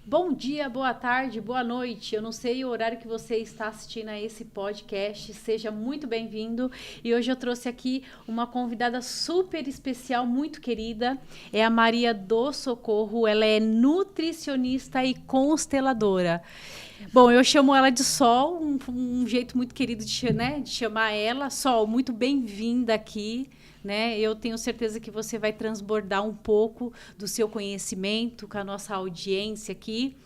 Bom dia, boa tarde, boa noite. Eu não sei o horário que você está assistindo a esse podcast. Seja muito bem-vindo. E hoje eu trouxe aqui uma convidada super especial, muito querida. É a Maria do Socorro. Ela é nutricionista e consteladora. Bom, eu chamo ela de Sol, um jeito muito querido de chamar ela. Sol, muito bem-vinda aqui. Né? Eu tenho certeza que você vai transbordar um pouco do seu conhecimento com a nossa audiência aqui.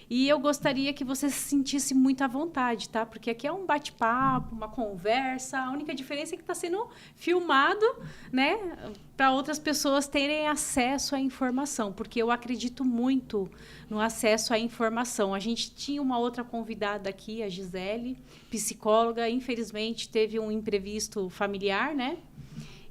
E eu gostaria que você se sentisse muito à vontade, tá? Porque aqui é um bate-papo, uma conversa. A única diferença é que está sendo filmado, né? Para outras pessoas terem acesso à informação, porque eu acredito muito no acesso à informação. A gente tinha uma outra convidada aqui, a Gisele, psicóloga. Infelizmente, teve um imprevisto familiar, né?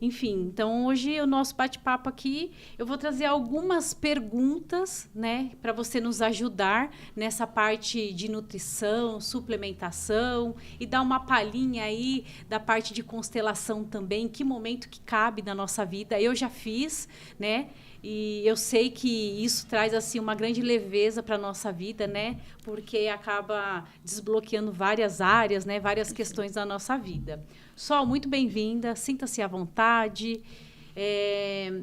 Enfim, então hoje o nosso bate-papo aqui, eu vou trazer algumas perguntas, né, para você nos ajudar nessa parte de nutrição, suplementação e dar uma palhinha aí da parte de constelação também, que momento que cabe na nossa vida. Eu já fiz, né? E eu sei que isso traz assim uma grande leveza para a nossa vida, né? Porque acaba desbloqueando várias áreas, né? Várias questões da nossa vida. Sol, muito bem-vinda. Sinta-se à vontade.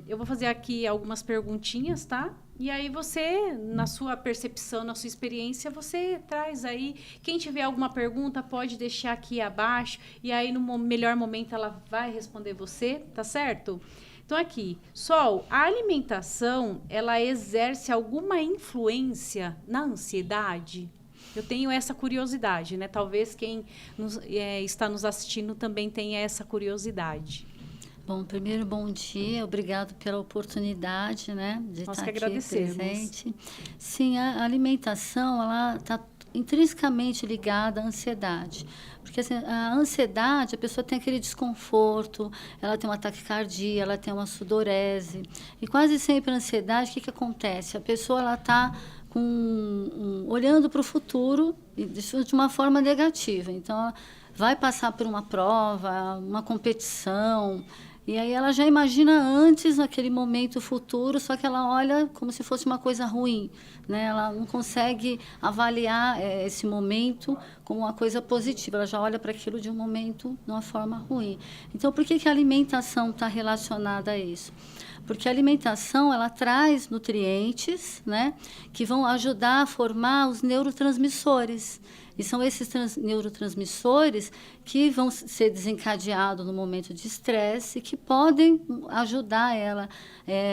Eu vou fazer aqui algumas perguntinhas, tá? E aí você, na sua percepção, na sua experiência, você traz aí. Quem tiver alguma pergunta, pode deixar aqui abaixo. E aí, no melhor momento, ela vai responder você, tá certo? Então, aqui, Sol, a alimentação, ela exerce alguma influência na ansiedade? Eu tenho essa curiosidade, né? Talvez quem está nos assistindo também tenha essa curiosidade. Bom, primeiro, bom dia. Obrigado pela oportunidade, né, de Nós estar que aqui agradecemos. presente. Sim, a alimentação, ela está intrinsecamente ligada à ansiedade. Porque assim, a ansiedade, a pessoa tem aquele desconforto, ela tem uma taquicardia, ela tem uma sudorese. E quase sempre a ansiedade, o que acontece? A pessoa ela está olhando para o futuro de uma forma negativa. Então, ela vai passar por uma prova, uma competição, e aí ela já imagina antes aquele momento futuro, só que ela olha como se fosse uma coisa ruim, né? Ela não consegue avaliar esse momento como uma coisa positiva, ela já olha para aquilo de um momento de uma forma ruim. Então, por que a alimentação está relacionada a isso? Porque a alimentação ela traz nutrientes, né, que vão ajudar a formar os neurotransmissores. E são esses neurotransmissores que vão ser desencadeados no momento de estresse e que podem ajudar ela,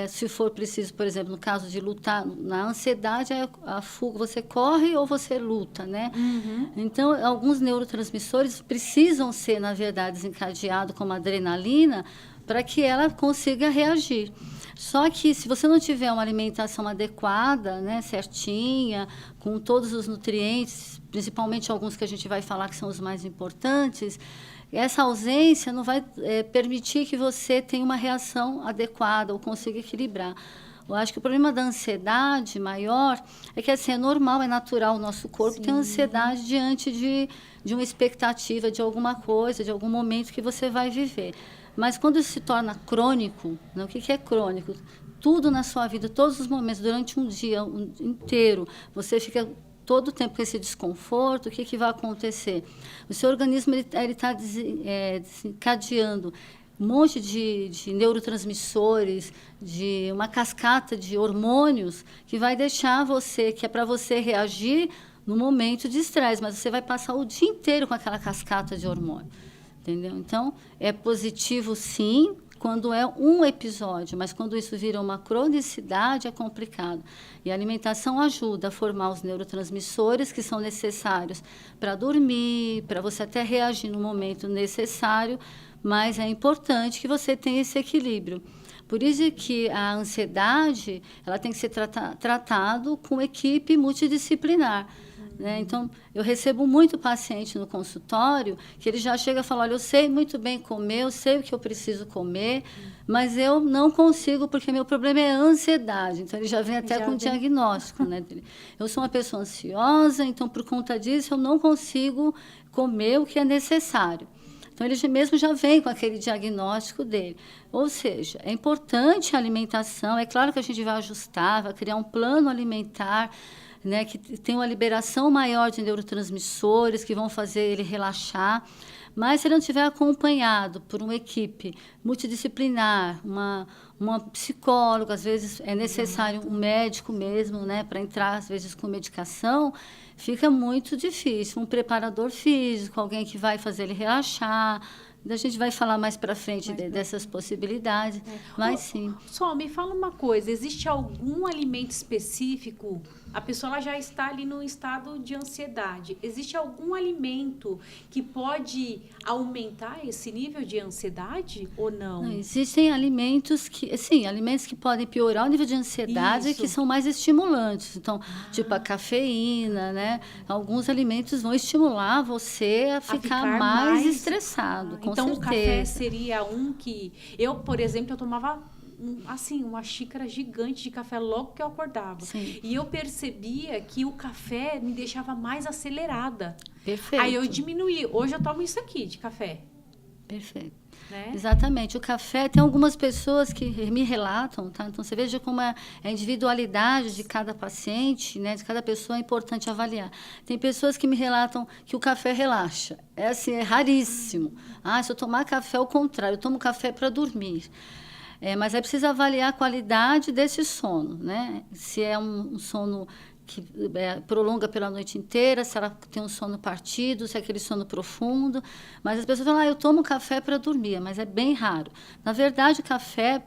se for preciso, por exemplo, no caso de lutar, na ansiedade, a fuga, você corre ou você luta, né? Uhum. Então, alguns neurotransmissores precisam ser, na verdade, desencadeados como a adrenalina para que ela consiga reagir. Só que se você não tiver uma alimentação adequada, né, certinha, com todos os nutrientes, principalmente alguns que a gente vai falar que são os mais importantes, essa ausência não vai permitir que você tenha uma reação adequada ou consiga equilibrar. Eu acho que o problema da ansiedade maior é que assim, é normal, é natural o nosso corpo ter ansiedade diante de uma expectativa de alguma coisa, de algum momento que você vai viver. Mas quando isso se torna crônico, né, o que é crônico? Tudo na sua vida, todos os momentos, durante um dia inteiro, você fica todo o tempo com esse desconforto, o que vai acontecer? O seu organismo está desencadeando um monte de neurotransmissores, de uma cascata de hormônios que vai deixar você, que é para você reagir no momento de estresse, mas você vai passar o dia inteiro com aquela cascata de hormônio. Entendeu? Então, é positivo, sim, quando é um episódio, mas quando isso vira uma cronicidade, é complicado. E a alimentação ajuda a formar os neurotransmissores que são necessários para dormir, para você até reagir no momento necessário, mas é importante que você tenha esse equilíbrio. Por isso que a ansiedade ela tem que ser tratado com equipe multidisciplinar. Né? Então, eu recebo muito paciente no consultório que ele já chega e fala, olha, eu sei muito bem comer, eu sei o que eu preciso comer, mas eu não consigo porque meu problema é a ansiedade. Então, ele já vem até com diagnóstico. Né? Eu sou uma pessoa ansiosa, então, por conta disso, eu não consigo comer o que é necessário. Então, ele mesmo já vem com aquele diagnóstico dele. Ou seja, é importante a alimentação, é claro que a gente vai ajustar, vai criar um plano alimentar, né, que tem uma liberação maior de neurotransmissores que vão fazer ele relaxar. Mas se ele não estiver acompanhado por uma equipe multidisciplinar, uma psicóloga, às vezes é necessário um médico mesmo, né, para entrar, às vezes, com medicação, fica muito difícil. Um preparador físico, alguém que vai fazer ele relaxar. A gente vai falar mais para frente dessas possibilidades, mas sim. Só me fala uma coisa, existe algum alimento específico? A pessoa ela já está ali no estado de ansiedade. Existe algum alimento que pode aumentar esse nível de ansiedade ou não? Não, existem alimentos que podem piorar o nível de ansiedade, que são mais estimulantes. Então, tipo a cafeína, né? Alguns alimentos vão estimular você a ficar mais estressado, com então, certeza. O café seria um que... Eu, por exemplo, eu tomava uma xícara gigante de café logo que eu acordava. Sim. E eu percebia que o café me deixava mais acelerada. Perfeito. Aí eu diminuí. Hoje eu tomo isso aqui de café. Perfeito. Né? Exatamente. O café, tem algumas pessoas que me relatam, tá? Então, você veja como a individualidade de cada paciente, né? De cada pessoa é importante avaliar. Tem pessoas que me relatam que o café relaxa. É assim, é raríssimo. Se eu tomar café, é o contrário. Eu tomo café para dormir. Mas é preciso avaliar a qualidade desse sono, né? Se é um sono que prolonga pela noite inteira, se ela tem um sono partido, se é aquele sono profundo. Mas as pessoas falam, eu tomo café para dormir, mas é bem raro. Na verdade, o café,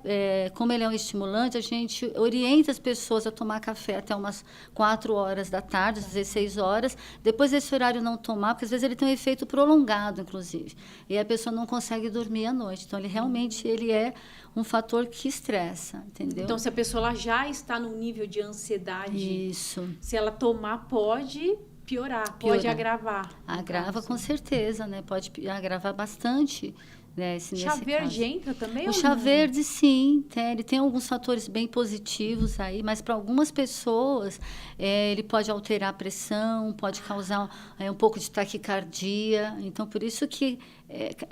como ele é um estimulante, a gente orienta as pessoas a tomar café até umas 4 horas da tarde, às 16 horas. Depois desse horário não tomar, porque às vezes ele tem um efeito prolongado, inclusive. E a pessoa não consegue dormir à noite. Então, ele é um fator que estressa, entendeu? Então, se a pessoa ela já está num nível de ansiedade, isso, se ela tomar, pode piorar, pode agravar. Agrava com certeza, né? Pode agravar bastante. Né, chá verde entra também? O chá verde, sim. Ele tem alguns fatores bem positivos aí, mas para algumas pessoas ele pode alterar a pressão, pode causar um pouco de taquicardia. Então, por isso que,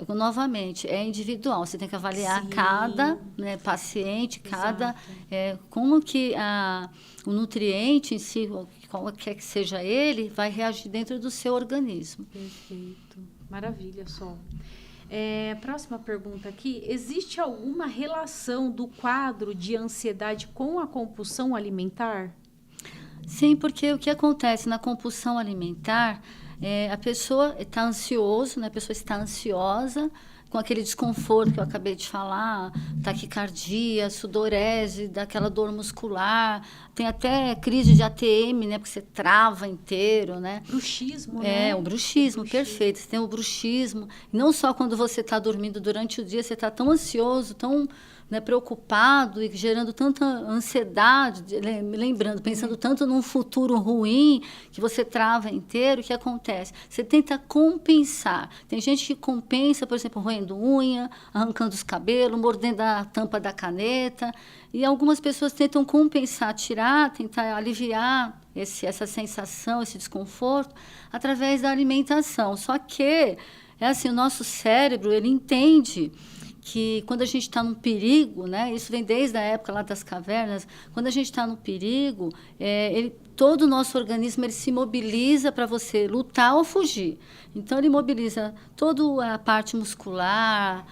novamente, é individual. Você tem que avaliar cada paciente, como que o nutriente em si, qualquer que seja ele, vai reagir dentro do seu organismo. Perfeito. Maravilha, Sol. Próxima pergunta aqui. Existe alguma relação do quadro de ansiedade com a compulsão alimentar? Sim, porque o que acontece na compulsão alimentar, a pessoa está ansiosa, né? A pessoa está ansiosa, com aquele desconforto que eu acabei de falar, taquicardia, sudorese, daquela dor muscular, tem até crise de ATM, né, porque você trava inteiro, né? Bruxismo, né? O bruxismo, perfeito. Você tem o bruxismo, não só quando você está dormindo durante o dia, você está tão ansioso, tão preocupado e gerando tanta ansiedade, pensando tanto num futuro ruim, que você trava inteiro. O que acontece? Você tenta compensar. Tem gente que compensa, por exemplo, roendo unha, arrancando os cabelos, mordendo a tampa da caneta. E algumas pessoas tentam compensar, tentar aliviar essa sensação, esse desconforto, através da alimentação. Só que, o nosso cérebro, ele entende que quando a gente está num perigo, né, isso vem desde a época lá das cavernas, quando a gente está no perigo, todo o nosso organismo ele se mobiliza para você lutar ou fugir. Então, ele mobiliza toda a parte muscular,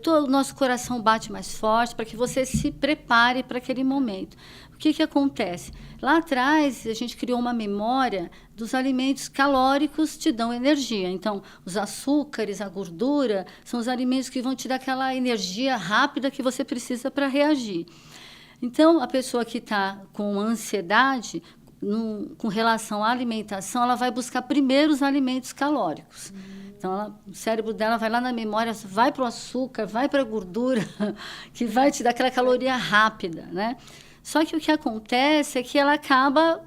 todo o nosso coração bate mais forte para que você se prepare para aquele momento. O que acontece? Lá atrás, a gente criou uma memória dos alimentos calóricos que te dão energia. Então, os açúcares, a gordura, são os alimentos que vão te dar aquela energia rápida que você precisa para reagir. Então, a pessoa que está com ansiedade, com relação à alimentação, ela vai buscar primeiro os alimentos calóricos. Então, o cérebro dela vai lá na memória, vai para o açúcar, vai para a gordura, que vai te dar aquela caloria rápida, né? Só que o que acontece é que ela acaba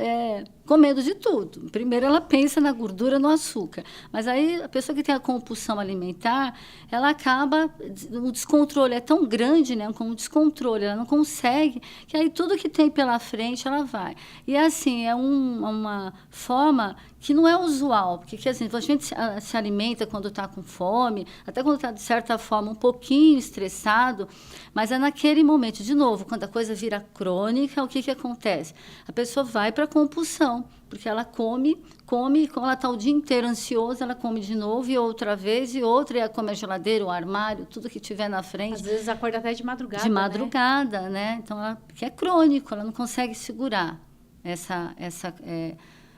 comendo de tudo. Primeiro ela pensa na gordura, no açúcar. Mas aí a pessoa que tem a compulsão alimentar, ela acaba, o descontrole é tão grande, né, como descontrole, ela não consegue, que aí tudo que tem pela frente ela vai. E assim, é uma forma que não é usual, porque assim, a gente se alimenta quando está com fome, até quando está, de certa forma, um pouquinho estressado, mas é naquele momento, de novo, quando a coisa vira crônica, o que acontece? A pessoa vai para a compulsão, porque ela come, quando ela está o dia inteiro ansiosa, ela come de novo, e outra vez, e outra, e ela come a geladeira, o armário, tudo que tiver na frente. Às vezes acorda até de madrugada, de madrugada, né? Então, porque é crônico, ela não consegue segurar essa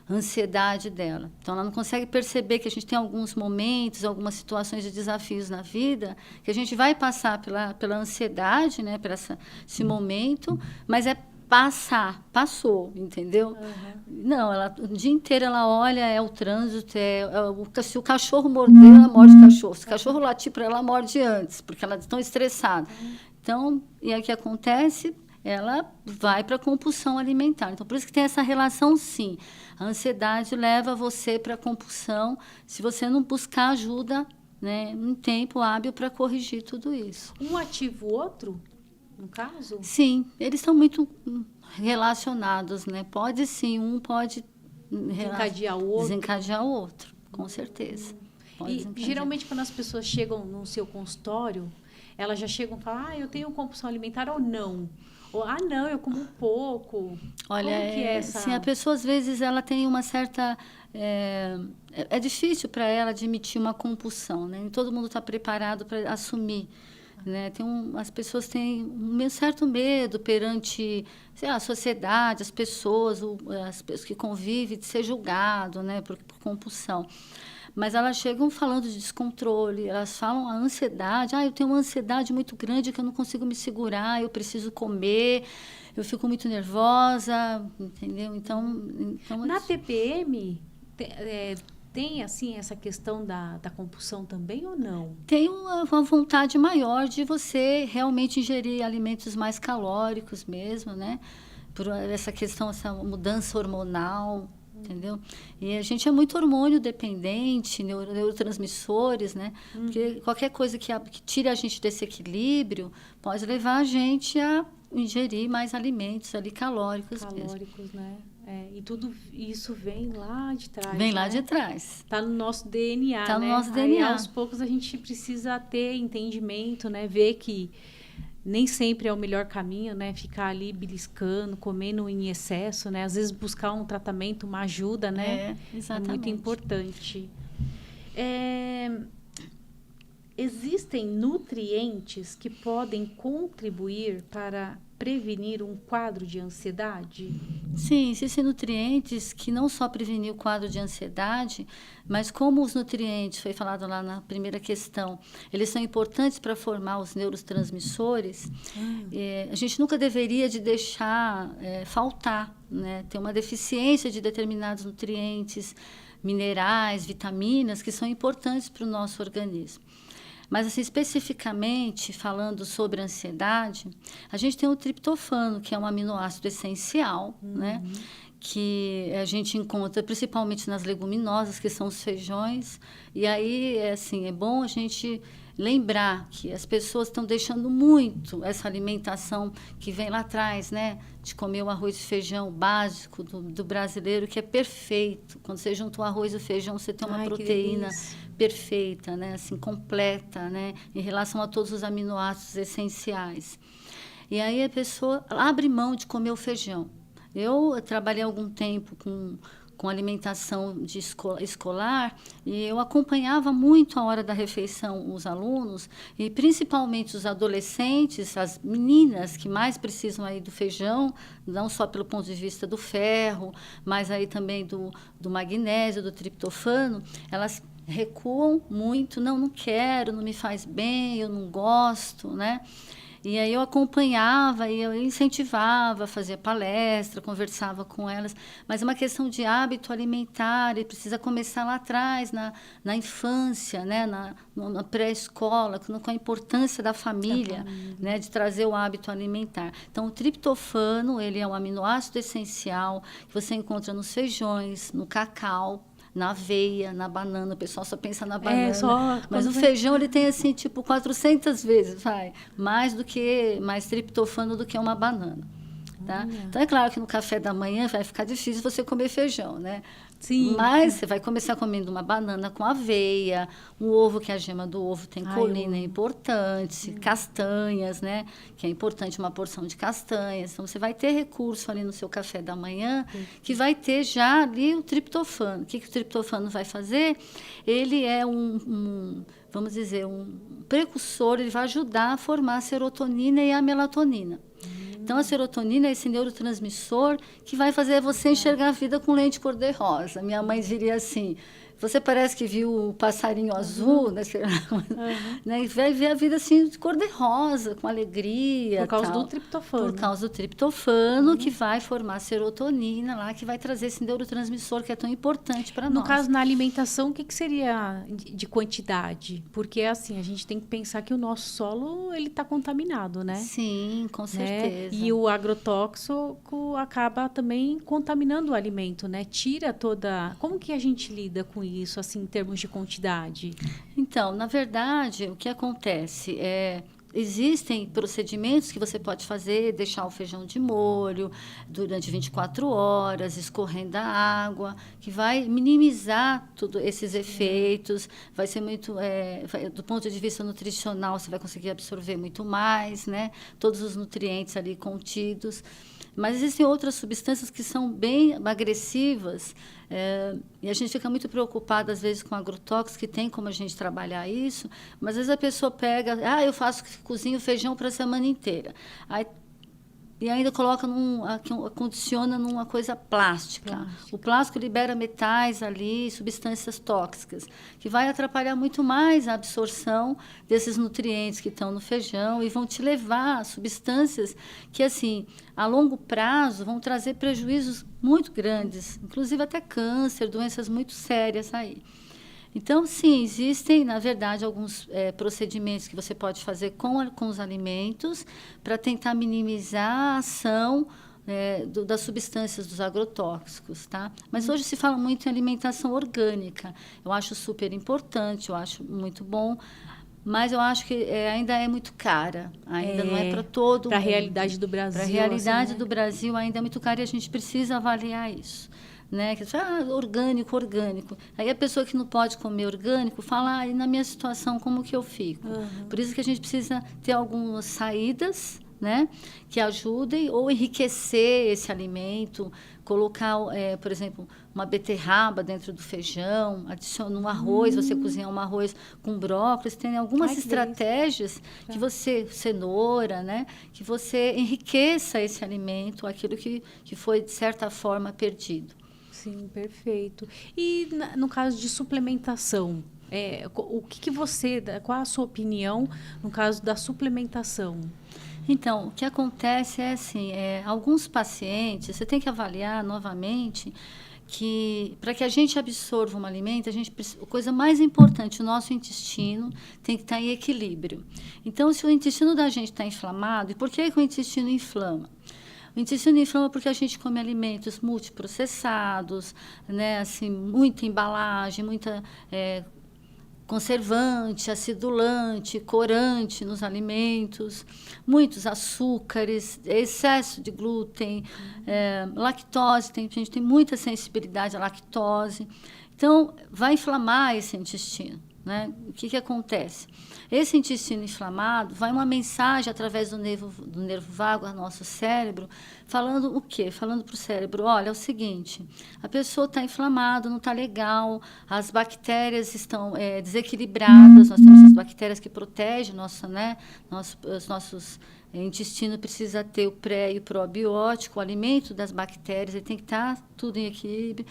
ansiedade dela. Então, ela não consegue perceber que a gente tem alguns momentos, algumas situações de desafios na vida, que a gente vai passar pela ansiedade, né? Por esse momento, mas passou, entendeu? Não, o dia inteiro ela olha, é o trânsito, se o cachorro morder, ela morde o cachorro. Se o cachorro latir para ela, ela morde antes, porque ela é tão estressada. Então, e aí o que acontece? Ela vai para a compulsão alimentar. Então, por isso que tem essa relação, sim. A ansiedade leva você para a compulsão se você não buscar ajuda, né, em tempo hábil para corrigir tudo isso. Um ativa o outro, no caso? Sim, eles estão muito relacionados, né? Pode sim, um pode desencadear o outro, com certeza. E geralmente quando as pessoas chegam no seu consultório, elas já chegam e falam, eu tenho compulsão alimentar ou não? Ou, não, eu como um pouco. Olha, como que é essa... Sim, a pessoa às vezes ela tem uma certa... É difícil para ela admitir uma compulsão, né? Nem todo mundo está preparado para assumir. Né? As pessoas têm um certo medo perante a sociedade, as pessoas que convivem, de ser julgado, né, por compulsão. Mas elas chegam falando de descontrole, elas falam a ansiedade. Eu tenho uma ansiedade muito grande que eu não consigo me segurar, eu preciso comer, eu fico muito nervosa, entendeu? Então na TPM, tem, assim, essa questão da compulsão também ou não? Tem uma vontade maior de você realmente ingerir alimentos mais calóricos mesmo, né? Por essa questão, essa mudança hormonal, entendeu? E a gente é muito hormônio dependente, neurotransmissores, né? Porque qualquer coisa que tire a gente desse equilíbrio pode levar a gente a ingerir mais alimentos ali calóricos mesmo. Né? E tudo isso vem lá de trás. Vem lá de trás. Está no nosso DNA, Está né? no nosso DNA. Aí, aos poucos, a gente precisa ter entendimento, né? Ver que nem sempre é o melhor caminho, né? Ficar ali beliscando, comendo em excesso, né? Às vezes buscar um tratamento, uma ajuda, né? Exatamente. É muito importante. Existem nutrientes que podem contribuir para prevenir um quadro de ansiedade? Sim, existem nutrientes que não só prevenir o quadro de ansiedade, mas como os nutrientes, foi falado lá na primeira questão, eles são importantes para formar os neurotransmissores, a gente nunca deveria de deixar faltar, né? Ter uma deficiência de determinados nutrientes, minerais, vitaminas, que são importantes para o nosso organismo. Mas, assim, especificamente, falando sobre ansiedade, a gente tem o triptofano, que é um aminoácido essencial, né? Que a gente encontra principalmente nas leguminosas, que são os feijões. E aí, é bom a gente lembrar que as pessoas estão deixando muito essa alimentação que vem lá atrás, né? De comer o arroz e feijão básico do brasileiro, que é perfeito. Quando você junta o arroz e o feijão, você tem uma proteína perfeita, né? Assim, completa, né? Em relação a todos os aminoácidos essenciais. E aí a pessoa abre mão de comer o feijão. Eu trabalhei algum tempo com alimentação escolar, e eu acompanhava muito a hora da refeição os alunos, e principalmente os adolescentes, as meninas que mais precisam aí do feijão, não só pelo ponto de vista do ferro, mas aí também do magnésio, do triptofano, elas recuam muito, não quero, não me faz bem, eu não gosto, né? E aí eu acompanhava e eu incentivava, fazia palestra, conversava com elas. Mas é uma questão de hábito alimentar, e precisa começar lá atrás, na infância, né? Na pré-escola, com a importância da família, né? De trazer o hábito alimentar. Então, o triptofano, ele é um aminoácido essencial que você encontra nos feijões, no cacau, na aveia, na banana. O pessoal só pensa na banana. Mas o feijão, ele tem, assim, tipo, 400 vezes, mais triptofano do que uma banana. Tá? Então, é claro que no café da manhã vai ficar difícil você comer feijão, né? Sim. Mas você vai começar comendo uma banana com aveia, um ovo, que a gema do ovo tem colina, é importante, castanhas, né? Que é importante uma porção de castanhas. Então, você vai ter recurso ali no seu café da manhã, que vai ter já ali o triptofano. O que o triptofano vai fazer? Ele é vamos dizer, um precursor, ele vai ajudar a formar a serotonina e a melatonina. Então, a serotonina é esse neurotransmissor que vai fazer você enxergar a vida com lente cor-de-rosa. Minha mãe diria assim: você parece que viu o passarinho azul, né? E vai ver a vida assim de cor-de-rosa, com alegria. Por causa do triptofano. Por causa do triptofano, que vai formar serotonina lá, que vai trazer esse neurotransmissor que é tão importante para nós. No caso, na alimentação, o que seria de quantidade? Porque, assim, a gente tem que pensar que o nosso solo, ele está contaminado, né? Sim, com certeza. E o agrotóxico acaba também contaminando o alimento, né? Tira toda... Como que a gente lida com isso, assim, em termos de quantidade? Então, na verdade, o que acontece existem procedimentos que você pode fazer, deixar o feijão de molho durante 24 horas, escorrendo a água, que vai minimizar todos esses efeitos, vai ser muito, do ponto de vista nutricional, você vai conseguir absorver muito mais, né? Todos os nutrientes ali contidos. Mas existem outras substâncias que são bem agressivas, e a gente fica muito preocupado, às vezes, com agrotóxicos, que tem como a gente trabalhar isso, mas às vezes a pessoa pega, cozinho feijão para a semana inteira. Aí, e ainda coloca condiciona numa coisa plástica. O plástico libera metais ali, substâncias tóxicas, que vai atrapalhar muito mais a absorção desses nutrientes que estão no feijão e vão te levar a substâncias que, assim, a longo prazo, vão trazer prejuízos muito grandes, inclusive até câncer, doenças muito sérias aí. Então, sim, existem, na verdade, alguns procedimentos que você pode fazer com os alimentos para tentar minimizar a ação das substâncias dos agrotóxicos, tá? Mas hoje se fala muito em alimentação orgânica. Eu acho super importante, eu acho muito bom, mas eu acho que ainda é muito cara. Ainda não é para todo mundo. Para a realidade do Brasil. Para a realidade do Brasil ainda é muito cara e a gente precisa avaliar isso. Né? Que orgânico. Aí a pessoa que não pode comer orgânico fala, e na minha situação, como que eu fico? Por isso que a gente precisa ter algumas saídas, né? Que ajudem ou enriquecer esse alimento, colocar, por exemplo, uma beterraba dentro do feijão, adiciona um arroz, você cozinhar um arroz com brócolis, tem algumas estratégias que você, cenoura, né? Que você enriqueça esse alimento, aquilo que foi, de certa forma, perdido. Sim, perfeito. E no caso de suplementação, o que você, qual a sua opinião no caso da suplementação? Então, o que acontece é assim, alguns pacientes, você tem que avaliar novamente que para que a gente absorva um alimento, a coisa mais importante, o nosso intestino tem que estar em equilíbrio. Então, se o intestino da gente está inflamado, e por que o intestino inflama? O intestino inflama porque a gente come alimentos multiprocessados, né? Assim, muita embalagem, muita conservante, acidulante, corante nos alimentos, muitos açúcares, excesso de glúten, lactose, a gente tem muita sensibilidade à lactose. Então, vai inflamar esse intestino. Né? O que acontece? Esse intestino inflamado, vai uma mensagem através do nervo vago ao nosso cérebro, falando o quê? Falando para o cérebro, olha, é o seguinte, a pessoa está inflamada, não está legal, as bactérias estão desequilibradas, nós temos as bactérias que protegem os nossos O intestino precisa ter o pré e o probiótico, o alimento das bactérias, ele tem que estar tudo em equilíbrio.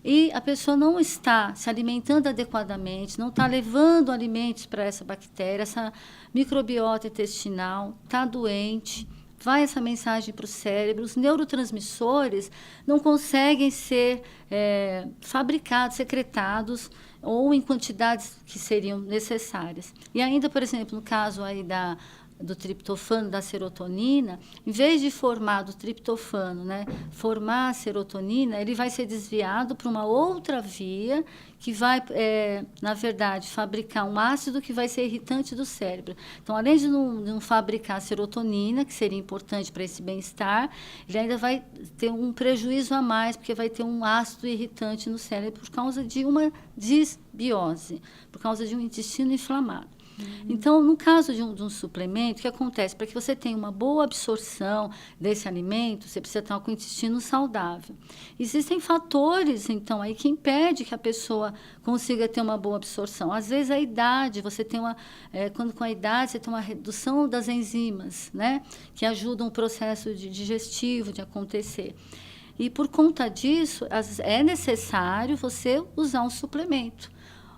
E a pessoa não está se alimentando adequadamente, não está levando alimentos para essa bactéria, essa microbiota intestinal está doente, vai essa mensagem para o cérebro, os neurotransmissores não conseguem ser fabricados, secretados ou em quantidades que seriam necessárias. E ainda, por exemplo, no caso aí do triptofano, da serotonina, em vez de formar do triptofano, né, formar a serotonina, ele vai ser desviado para uma outra via que vai, na verdade, fabricar um ácido que vai ser irritante do cérebro. Então, além de não fabricar serotonina, que seria importante para esse bem-estar, ele ainda vai ter um prejuízo a mais, porque vai ter um ácido irritante no cérebro por causa de uma disbiose, por causa de um intestino inflamado. Então, no caso de um suplemento, o que acontece? Para que você tenha uma boa absorção desse alimento, você precisa estar com o intestino saudável. Existem fatores, então, aí que impedem que a pessoa consiga ter uma boa absorção. Às vezes, a idade, você tem quando com a idade, você tem uma redução das enzimas, né? Que ajudam o processo digestivo de acontecer. E, por conta disso, é necessário você usar um suplemento.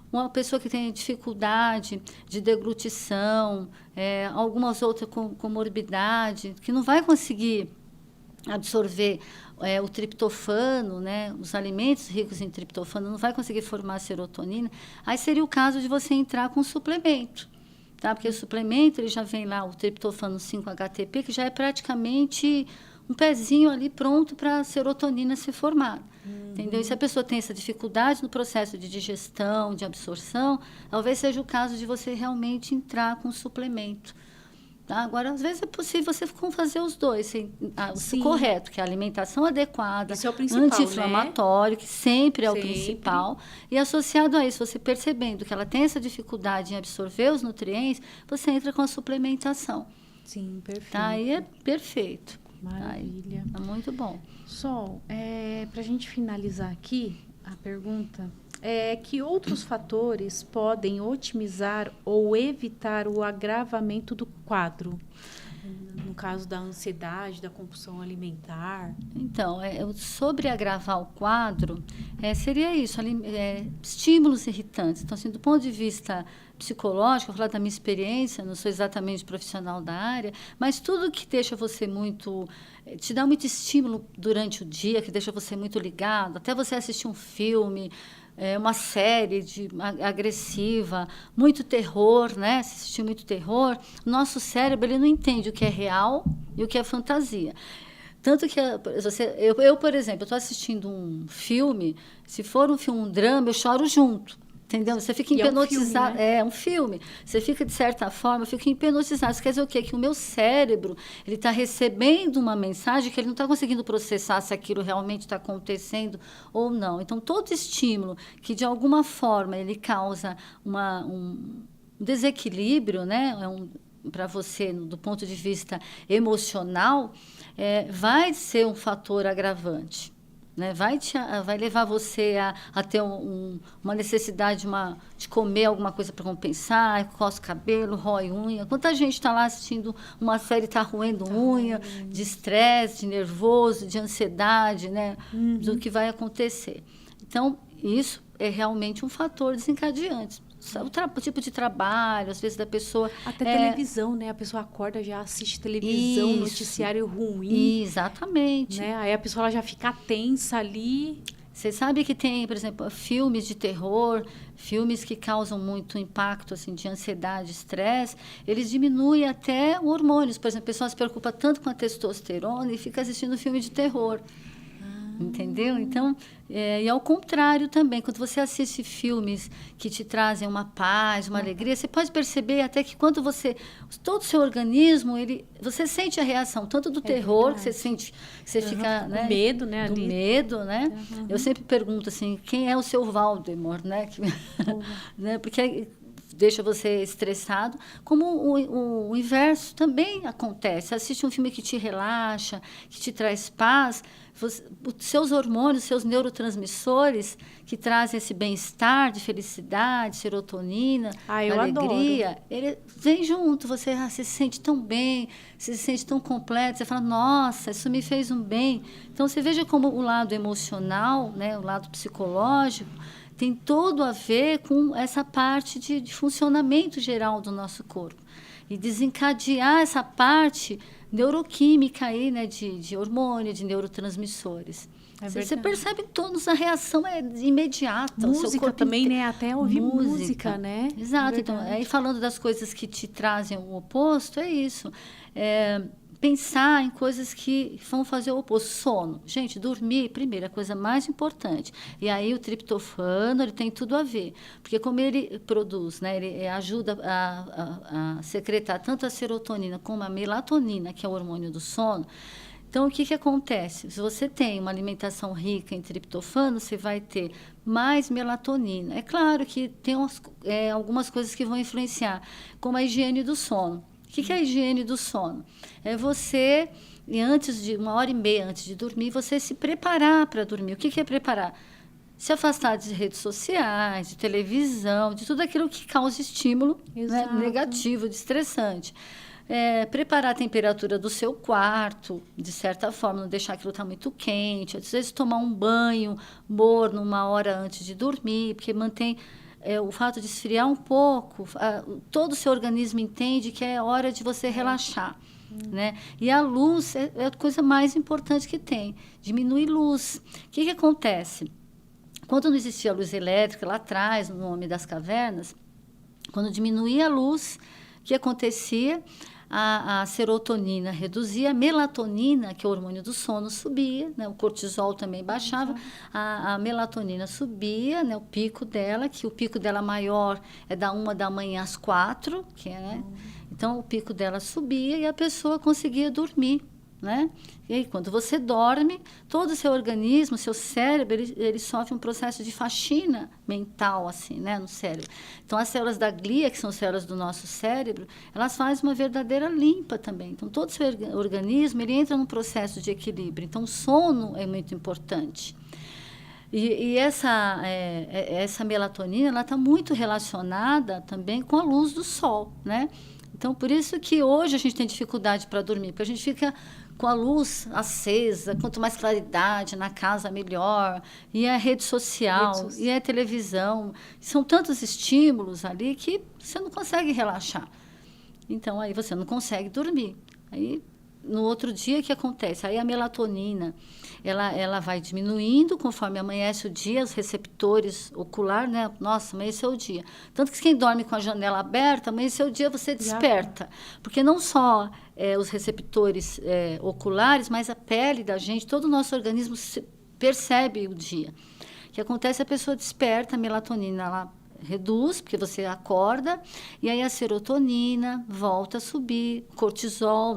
Uma pessoa que tem dificuldade de deglutição, algumas outras comorbidades, que não vai conseguir absorver o triptofano, né, os alimentos ricos em triptofano, não vai conseguir formar serotonina, aí seria o caso de você entrar com suplemento. Tá? Porque o suplemento, ele já vem lá, o triptofano 5-HTP, que já é praticamente um pezinho ali pronto para a serotonina ser formada. Entendeu? E se a pessoa tem essa dificuldade no processo de digestão, de absorção, talvez seja o caso de você realmente entrar com suplemento. Tá? Agora, às vezes é possível você fazer os dois. O correto, que é a alimentação adequada, isso é o principal, anti-inflamatório, né? que sempre é o principal. E associado a isso, você percebendo que ela tem essa dificuldade em absorver os nutrientes, você entra com a suplementação. Sim, perfeito. Tá? Aí é perfeito. Maravilha. Tá muito bom. Sol, para a gente finalizar aqui a pergunta, que outros fatores podem otimizar ou evitar o agravamento do quadro? No caso da ansiedade, da compulsão alimentar. Então, sobre agravar o quadro, seria isso, estímulos irritantes. Então, assim, do ponto de vista psicológico, eu vou falar da minha experiência, não sou exatamente profissional da área, mas tudo que deixa você te dá muito estímulo durante o dia, que deixa você muito ligado, até você assistir um filme, uma série agressiva, muito terror, né? Se assistir muito terror, nosso cérebro ele não entende o que é real e o que é fantasia. Tanto que eu por exemplo, estou assistindo um filme, se for um drama, eu choro junto. Entendeu? Você fica hipnotizado. É um filme. Você fica, de certa forma, hipnotizado. Isso quer dizer o quê? Que o meu cérebro está recebendo uma mensagem que ele não está conseguindo processar se aquilo realmente está acontecendo ou não. Então, todo estímulo que, de alguma forma, ele causa um desequilíbrio, né? Para você, do ponto de vista emocional, vai ser um fator agravante. Né? Vai levar você a ter uma necessidade de comer alguma coisa para compensar, coça o cabelo, rói unha. Quanta gente está lá assistindo uma série e está roendo unha, de estresse, de nervoso, de ansiedade, né? Do que vai acontecer. Então, isso é realmente um fator desencadeante. O tipo de trabalho, às vezes da pessoa... Até televisão, né? A pessoa acorda, já assiste televisão, isso, noticiário ruim. Exatamente. Né? Aí a pessoa ela já fica tensa ali. Você sabe que tem, por exemplo, filmes de terror, filmes que causam muito impacto assim, de ansiedade, estresse, eles diminuem até hormônios. Por exemplo, a pessoa se preocupa tanto com a testosterona e fica assistindo filme de terror. Entendeu? Então, e ao contrário também, quando você assiste filmes que te trazem uma paz, uma alegria, você pode perceber até que quando todo o seu organismo, você sente a reação, tanto do terror, que você sente, que você fica... né, medo, né? Do medo, né? Eu sempre pergunto assim, quem é o seu Voldemort, né? Né? Porque deixa você estressado, como o inverso também acontece. Assiste um filme que te relaxa, que te traz paz, os seus hormônios, seus neurotransmissores que trazem esse bem-estar, de felicidade, serotonina, alegria, adoro. ele vem junto, você se sente tão bem, você se sente tão completo, você fala, nossa, isso me fez um bem. Então, você veja como o lado emocional, né, o lado psicológico, tem todo a ver com essa parte de funcionamento geral do nosso corpo. E desencadear essa parte neuroquímica aí, né, de hormônio, de neurotransmissores. Você percebe todos, a reação é imediata. Música o seu corpo também, né? Até ouvir música, né? Exato. Então, aí falando das coisas que te trazem o oposto, é isso. Pensar em coisas que vão fazer o oposto. Sono. Gente, dormir, primeiro, é a coisa mais importante. E aí o triptofano, ele tem tudo a ver. Porque como ele produz, né, ele ajuda a secretar tanto a serotonina como a melatonina, que é o hormônio do sono. Então, o que acontece? Se você tem uma alimentação rica em triptofano, você vai ter mais melatonina. É claro que tem algumas coisas que vão influenciar, como a higiene do sono. O que é a higiene do sono? É você, uma hora e meia antes de dormir, você se preparar para dormir. O que é preparar? Se afastar de redes sociais, de televisão, de tudo aquilo que causa estímulo, né, negativo, de estressante. Preparar a temperatura do seu quarto, de certa forma, não deixar aquilo estar muito quente. Às vezes, tomar um banho morno uma hora antes de dormir, porque mantém... o fato de esfriar um pouco, todo o seu organismo entende que é hora de você relaxar. Né? E a luz é a coisa mais importante que tem. Diminui luz. O que acontece? Quando não existia luz elétrica, lá atrás, no Homem das Cavernas, quando diminuía a luz, o que acontecia? A serotonina reduzia, a melatonina, que é o hormônio do sono, subia, né? O cortisol também baixava, a melatonina subia, né? O pico dela, que o pico dela maior é da 1h às 4h, que é, né? Então, o pico dela subia e a pessoa conseguia dormir, né? E aí, quando você dorme, todo o seu organismo, seu cérebro, ele sofre um processo de faxina mental, assim, né, no cérebro. Então, as células da glia, que são células do nosso cérebro, elas fazem uma verdadeira limpa também. Então, todo o seu organismo, ele entra num processo de equilíbrio. Então, o sono é muito importante. E essa melatonina, ela está muito relacionada também com a luz do sol, né? Então, por isso que hoje a gente tem dificuldade para dormir, porque a gente fica com a luz acesa, quanto mais claridade na casa, melhor. E a rede social, e a televisão. São tantos estímulos ali que você não consegue relaxar. Então, aí você não consegue dormir. Aí, no outro dia, o que acontece? Aí a melatonina, ela vai diminuindo conforme amanhece o dia, os receptores oculares, né? Nossa, amanheceu o dia. Tanto que quem dorme com a janela aberta, amanheceu o dia, você desperta. Porque não só os receptores oculares, mas a pele da gente, todo o nosso organismo percebe o dia. O que acontece? A pessoa desperta, a melatonina, ela reduz, porque você acorda, e aí a serotonina volta a subir, cortisol,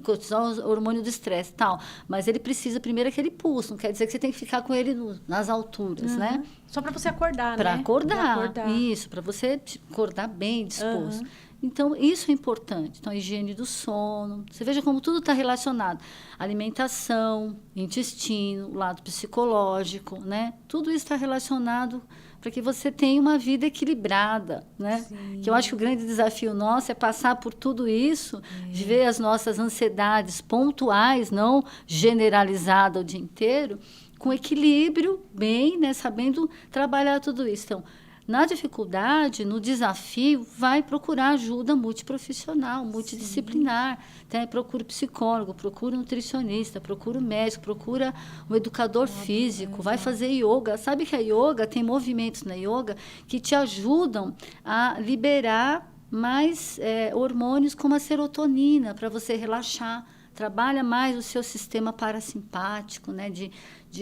cortisol é o hormônio do estresse, tal, mas ele precisa primeiro aquele pulso, não quer dizer que você tem que ficar com ele nas alturas, né? Só para você acordar, pra né? Acordar, isso, para você acordar bem disposto. Então, isso é importante. Então, a higiene do sono. Você veja como tudo está relacionado. Alimentação, intestino, o lado psicológico, né? Tudo isso está relacionado para que você tenha uma vida equilibrada, né? Sim. Que eu acho que o grande desafio nosso é passar por tudo isso, ver as nossas ansiedades pontuais, não generalizada o dia inteiro, com equilíbrio, bem, né? Sabendo trabalhar tudo isso. Então, na dificuldade, no desafio, vai procurar ajuda multiprofissional, multidisciplinar. Então, procura psicólogo, procura nutricionista, procura médico, procura um educador físico, vai fazer yoga. Sabe que a yoga tem movimentos na yoga que te ajudam a liberar mais hormônios como a serotonina, para você relaxar. trabalha mais o seu sistema parasimpático, né, de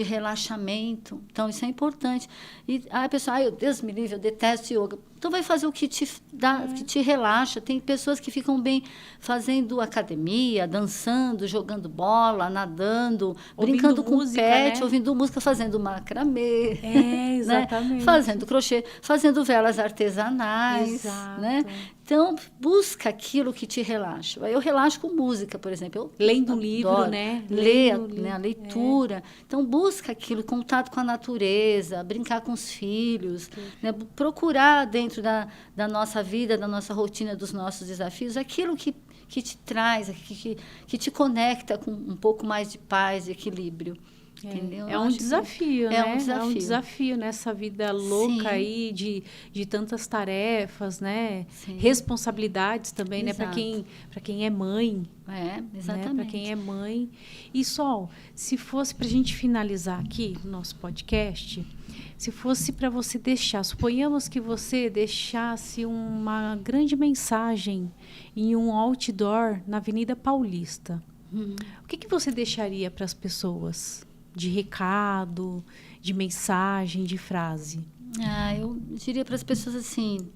relaxamento. Então, isso é importante. E a pessoa, Deus me livre, eu detesto yoga. Então, vai fazer o que te dá, que te relaxa. Tem pessoas que ficam bem fazendo academia, dançando, jogando bola, nadando, ouvindo brincando com música, pet, né? ouvindo música, fazendo macramê. Exatamente. Né? Fazendo crochê, fazendo velas artesanais. Exato. Né? Então, busca aquilo que te relaxa. Eu relaxo com música, por exemplo. Lendo um livro, né? Ler, né? A leitura. Então, busca aquilo, contato com a natureza, brincar com os filhos, né? Procurar dentro da nossa vida, da nossa rotina, dos nossos desafios, aquilo que te traz, que te conecta com um pouco mais de paz e equilíbrio. Entendeu? É um desafio, né? É um desafio. É um desafio nessa vida louca Sim. aí de tantas tarefas, né? Sim. Responsabilidades também, Exato. né? Para quem é mãe. Exatamente. Né? Para quem é mãe. E, Sol, se fosse para a gente finalizar aqui o nosso podcast, se fosse para você deixar, suponhamos que você deixasse uma grande mensagem em um outdoor na Avenida Paulista. O que você deixaria para as pessoas? De recado, de mensagem, de frase? Eu diria para as pessoas assim,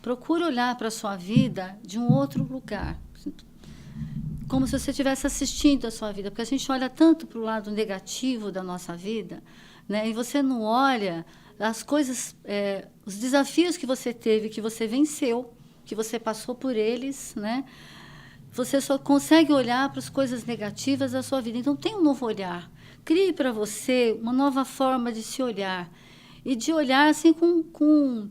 procure olhar para a sua vida de um outro lugar. Como se você estivesse assistindo a sua vida. Porque a gente olha tanto para o lado negativo da nossa vida, né? E você não olha as coisas, os desafios que você teve, que você venceu, que você passou por eles, né? Você só consegue olhar para as coisas negativas da sua vida. Então, tem um novo olhar. Crie para você uma nova forma de se olhar. E de olhar assim com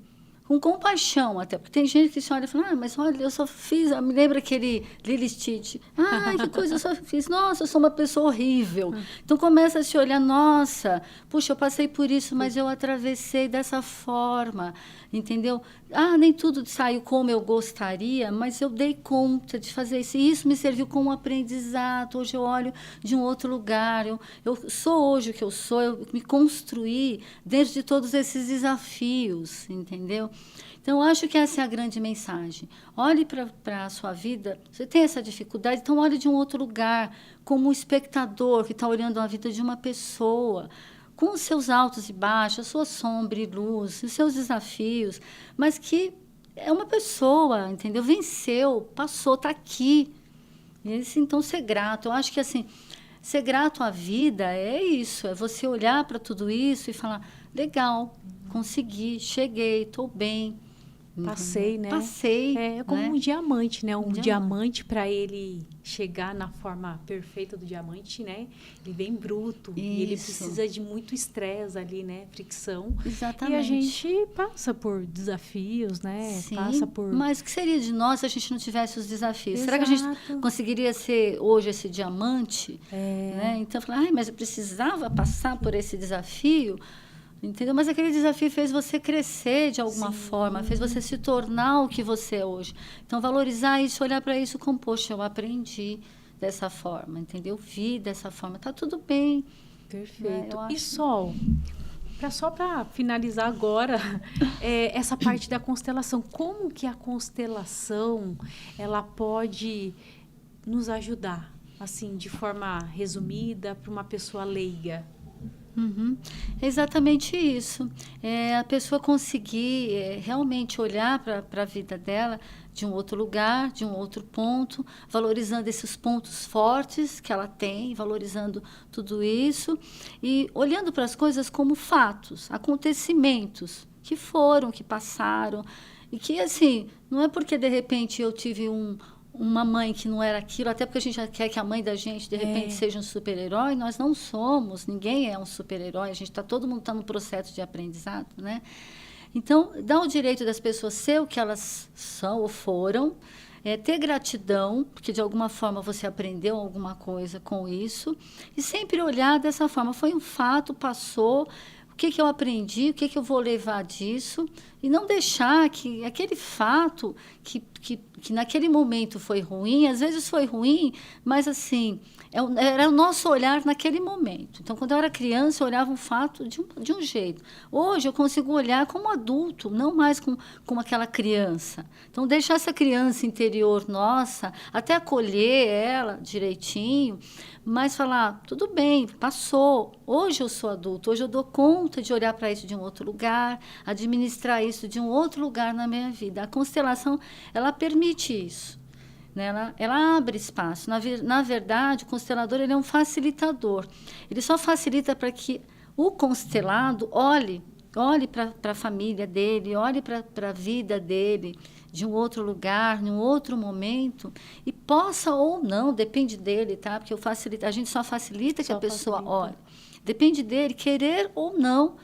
compaixão até. Porque tem gente que se olha e fala, mas olha, eu só fiz... Me lembra aquele Lili Stitch. Que coisa eu só fiz. Nossa, eu sou uma pessoa horrível. Então, começa a se olhar, nossa, puxa, eu passei por isso, mas eu atravessei dessa forma, entendeu? Nem tudo saiu como eu gostaria, mas eu dei conta de fazer isso. E isso me serviu como aprendizado. Hoje eu olho de um outro lugar. Eu sou hoje o que eu sou. Eu me construí dentro de todos esses desafios, entendeu? Então, eu acho que essa é a grande mensagem. Olhe para a sua vida. Você tem essa dificuldade, então olhe de um outro lugar, como um espectador que está olhando a vida de uma pessoa, com os seus altos e baixos, a sua sombra e luz, os seus desafios, mas que é uma pessoa, entendeu? Venceu, passou, está aqui. Então, ser grato. Eu acho que, assim, ser grato à vida é isso, é você olhar para tudo isso e falar, legal, consegui, cheguei, estou bem. Passei, né? Passei. É como um diamante, né? Um diamante. Diamante, para ele chegar na forma perfeita do diamante, né? Ele vem bruto. Isso. E ele precisa de muito estresse ali, né? Fricção. Exatamente. E a gente passa por desafios, né? Sim, passa por... mas o que seria de nós se a gente não tivesse os desafios? Exato. Será que a gente conseguiria ser hoje esse diamante? Né? Então, eu falei, mas eu precisava passar por esse desafio... Entendeu? Mas aquele desafio fez você crescer de alguma forma, fez você se tornar o que você é hoje. Então, valorizar isso, olhar para isso como, poxa, eu aprendi dessa forma, entendeu? Vi dessa forma, tá tudo bem. Perfeito. E Sol, só para finalizar agora, essa parte da constelação. Como que a constelação ela pode nos ajudar, assim, de forma resumida, para uma pessoa leiga? É exatamente isso. A pessoa conseguir realmente olhar para a vida dela de um outro lugar, de um outro ponto, valorizando esses pontos fortes que ela tem, valorizando tudo isso e olhando para as coisas como fatos, acontecimentos que foram, que passaram e que, assim, não é porque de repente eu tive uma mãe que não era aquilo, até porque a gente já quer que a mãe da gente, de repente, seja um super-herói, nós não somos, ninguém é um super-herói, todo mundo está no processo de aprendizado, né? Então, dá o direito das pessoas ser o que elas são ou foram, ter gratidão, porque de alguma forma você aprendeu alguma coisa com isso, e sempre olhar dessa forma, foi um fato, passou, o que eu aprendi, o que eu vou levar disso, e não deixar que aquele fato que que naquele momento foi ruim, às vezes foi ruim, mas assim, era o nosso olhar naquele momento. Então, quando eu era criança, eu olhava um fato de um jeito. Hoje, eu consigo olhar como adulto, não mais como aquela criança. Então, deixar essa criança interior nossa, até acolher ela direitinho, mas falar, tudo bem, passou. Hoje eu sou adulto, hoje eu dou conta de olhar para isso de um outro lugar, administrar isso de um outro lugar na minha vida. A constelação, ela permite isso. Né? Ela abre espaço. Na verdade, o constelador ele é um facilitador. Ele só facilita para que o constelado olhe para a família dele, olhe para a vida dele de um outro lugar, em um outro momento, e possa ou não, depende dele, tá? Porque a gente só facilita que a pessoa olhe. Depende dele, querer ou não,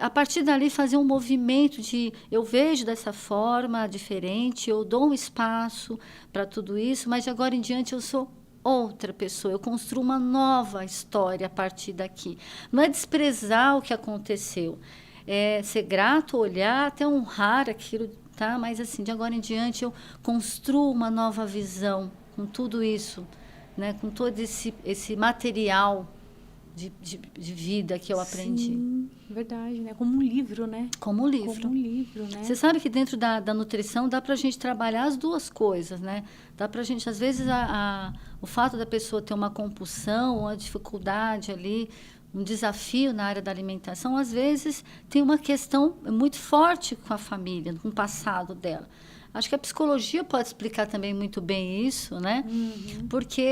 a partir dali fazer um movimento de eu vejo dessa forma diferente, eu dou um espaço para tudo isso, mas de agora em diante eu sou outra pessoa, eu construo uma nova história a partir daqui. Não é desprezar o que aconteceu, é ser grato, olhar, até honrar aquilo, tá? Mas assim, de agora em diante eu construo uma nova visão com tudo isso, né? Com todo esse material de vida que eu aprendi. Sim, verdade, né? Como um livro, né? Como um livro. Como um livro, né? Você sabe que dentro da nutrição dá para a gente trabalhar as duas coisas, né? Dá para a gente, às vezes, o fato da pessoa ter uma compulsão, uma dificuldade ali, um desafio na área da alimentação, às vezes tem uma questão muito forte com a família, com o passado dela. Acho que a psicologia pode explicar também muito bem isso, né? Uhum. Porque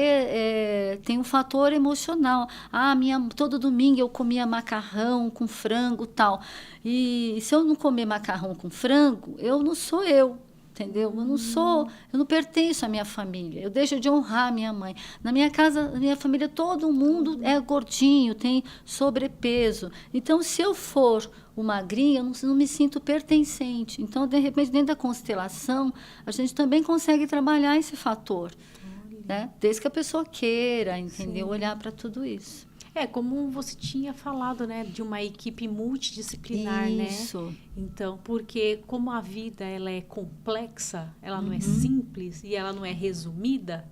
tem um fator emocional. Todo domingo eu comia macarrão com frango e tal. E se eu não comer macarrão com frango, eu não sou eu. Entendeu? Eu não pertenço à minha família. Eu deixo de honrar a minha mãe. Na minha casa, na minha família, todo mundo é gordinho, tem sobrepeso. Então, se eu for o magrinho, eu não me sinto pertencente. Então, de repente, dentro da constelação, a gente também consegue trabalhar esse fator. Né? Desde que a pessoa queira, entendeu? Sim. Olhar para tudo isso. Como você tinha falado, né, de uma equipe multidisciplinar, isso. Né? Então, porque como a vida ela é complexa, ela não é simples e ela não é resumida,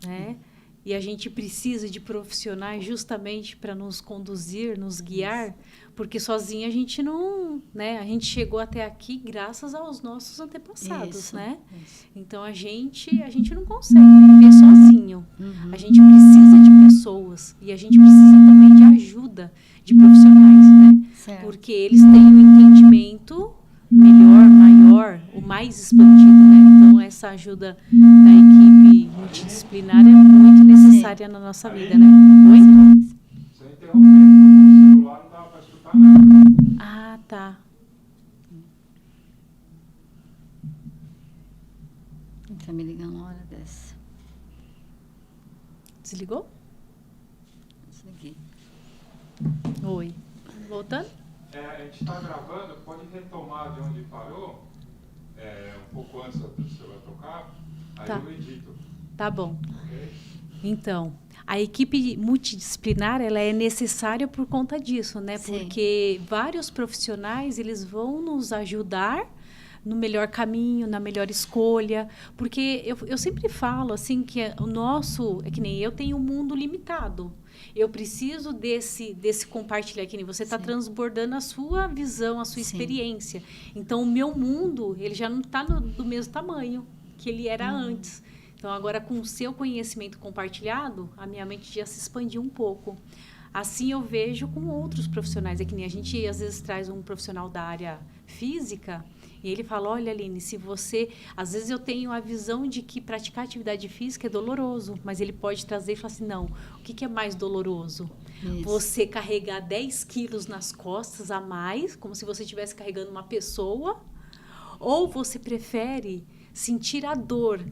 né? E a gente precisa de profissionais justamente para nos conduzir, nos guiar, porque sozinha a gente não, né? A gente chegou até aqui graças aos nossos antepassados, isso, né? Isso. Então a gente não consegue viver sozinho. A gente precisa de pessoas e a gente precisa também de ajuda de profissionais, né? Certo. Porque eles têm um entendimento melhor, maior, o mais expandido, né? Então essa ajuda da equipe multidisciplinar é muito necessária na nossa vida, né? Oi? Se eu interromper o celular, não dá para escutar nada. Ah, tá. Tá me ligando uma hora dessa. Desligou? Desliguei. Oi. Voltando? A gente está gravando, pode retomar de onde parou, um pouco antes do celular tocar, aí Tá. eu edito. Tá bom. Okay? Então, a equipe multidisciplinar, ela é necessária por conta disso, né? Sim. Porque vários profissionais, eles vão nos ajudar no melhor caminho, na melhor escolha. Porque eu sempre falo, assim, que é que nem eu tenho um mundo limitado. Eu preciso desse compartilhar, que nem você está transbordando a sua visão, a sua Sim. experiência. Então, o meu mundo, ele já não está do mesmo tamanho que ele era antes. Então, agora, com o seu conhecimento compartilhado, a minha mente já se expandiu um pouco. Assim, eu vejo com outros profissionais. É que nem a gente, às vezes, traz um profissional da área física e ele fala, olha, Aline, se você... Às vezes, eu tenho a visão de que praticar atividade física é doloroso, mas ele pode trazer e falar assim, não, o que é mais doloroso? Isso. Você carregar 10 quilos nas costas a mais, como se você estivesse carregando uma pessoa, ou você prefere sentir a dor,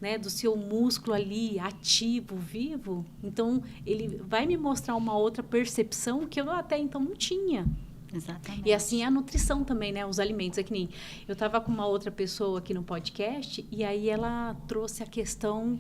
né, do seu músculo ali ativo, vivo? Então, ele vai me mostrar uma outra percepção que eu até então não tinha. Exatamente. E assim é a nutrição também, né? Os alimentos. É que nem eu estava com uma outra pessoa aqui no podcast e aí ela trouxe a questão,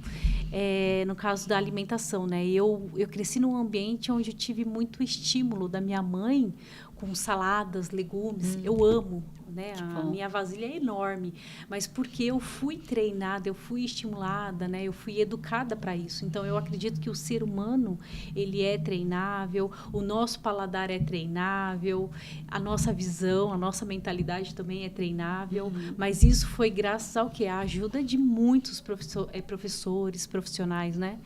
no caso da alimentação, né? Eu cresci num ambiente onde eu tive muito estímulo da minha mãe com saladas, legumes. Eu amo né? Que A bom. minha vasilha é enorme, mas porque eu fui treinada, eu fui estimulada, né? Eu fui educada para isso. Então, eu acredito que o ser humano, ele é treinável, o nosso paladar é treinável, a nossa visão, a nossa mentalidade também é treinável, mas isso foi graças ao quê? A ajuda de muitos professores, profissionais, né?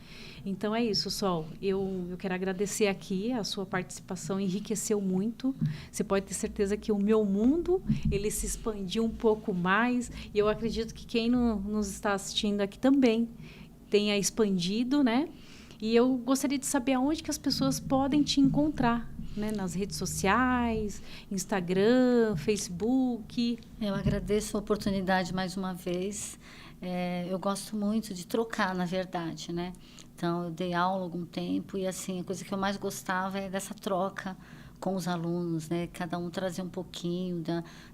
Então é isso, Sol. Eu quero agradecer aqui a sua participação, enriqueceu muito. Você pode ter certeza que o meu mundo, ele se expandiu um pouco mais. E eu acredito que quem nos está assistindo aqui também tenha expandido, né? E eu gostaria de saber aonde que as pessoas podem te encontrar, né? Nas redes sociais, Instagram, Facebook. Eu agradeço a oportunidade mais uma vez. Eu gosto muito de trocar, na verdade, né? Então, eu dei aula há algum tempo e, assim, a coisa que eu mais gostava é dessa troca com os alunos, né? Cada um trazer um pouquinho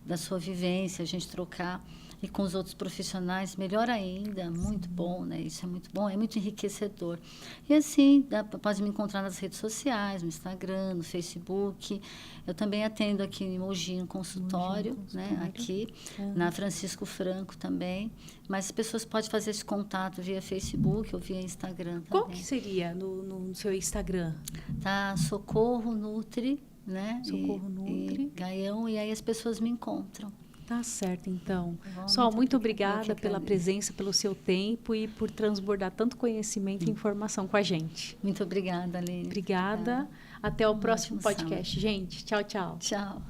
da sua vivência, a gente trocar. E com os outros profissionais, melhor ainda, muito bom, né? Isso é muito bom, é muito enriquecedor. E assim, pode me encontrar nas redes sociais, no Instagram, no Facebook. Eu também atendo aqui em Mogi, um consultório, né? Aqui, na Francisco Franco também. Mas as pessoas podem fazer esse contato via Facebook ou via Instagram também. Qual que seria no seu Instagram? Tá, Socorro Nutri, né? Socorro Nutri. E Gaião, e aí as pessoas me encontram. Tá certo, então. Bom, Sol, muito eu obrigada que pela agradeço. presença, pelo seu tempo e por transbordar tanto conhecimento e informação com a gente. Muito obrigada, Aline. Obrigada. Até o próximo ótimo podcast, gente. Tchau, tchau. Tchau.